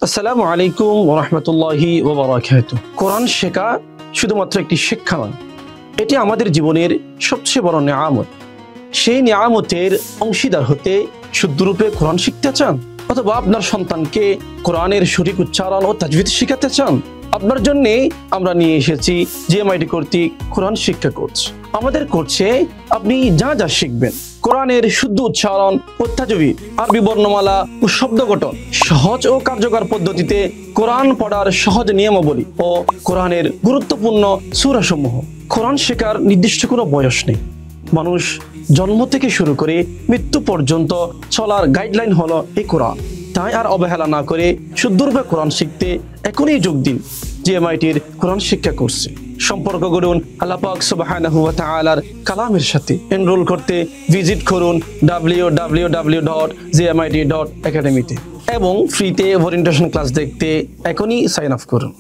আসসালামু আলাইকুম ওয়া রাহমাতুল্লাহি ওয়া বারাকাতুহু। কোরআন শেখা শুধুমাত্র একটি শিক্ষা নয়, এটি আমাদের জীবনের সবচেয়ে বড় নিয়ামত। সেই নিয়ামতের অংশীদার হতে শুদ্ধরূপে কোরআন শিখতে চান, অথবা আপনার সন্তানকে কোরআনের সঠিক উচ্চারণ ও তাজবিদ শেখাতে চান, আপনার জন্যে আমরা নিয়ে এসেছি জিএমআইটি কর্তৃক কোরআন শিক্ষা কোর্স। আমাদের কোর্সে আপনি যা যা শিখবেন, কোরআনের শুদ্ধ উচ্চারণ ও তাজবিদ, আরবি বর্ণমালা ও শব্দ গঠন, সহজ ও কার্যকর পদ্ধতিতে কোরআন পড়ার সহজ নিয়মাবলী ও কোরআনের গুরুত্বপূর্ণ সূরা সমূহ। কোরআন শেখার নির্দিষ্ট কোনো বয়স নেই। মানুষ জন্ম থেকে শুরু করে মৃত্যু পর্যন্ত চলার গাইডলাইন হলো এই কোরআন। তাই আর অবহেলা না করে শুদ্ধরূপে কোরআন শিখতে এখনই যোগ দিন জিএমআইটির কোরআন শিক্ষা কোর্সে। সম্পর্ক গড়ুন আল্লাহ পাক সুবহানাহু ওয়া তাআলার কালামের সাথে। এনরোল করতে ভিজিট করুন www.gmit.academy তে এবং ফ্রিতে ওরিয়েন্টেশন ক্লাস দেখতে এখনই সাইন আপ করুন।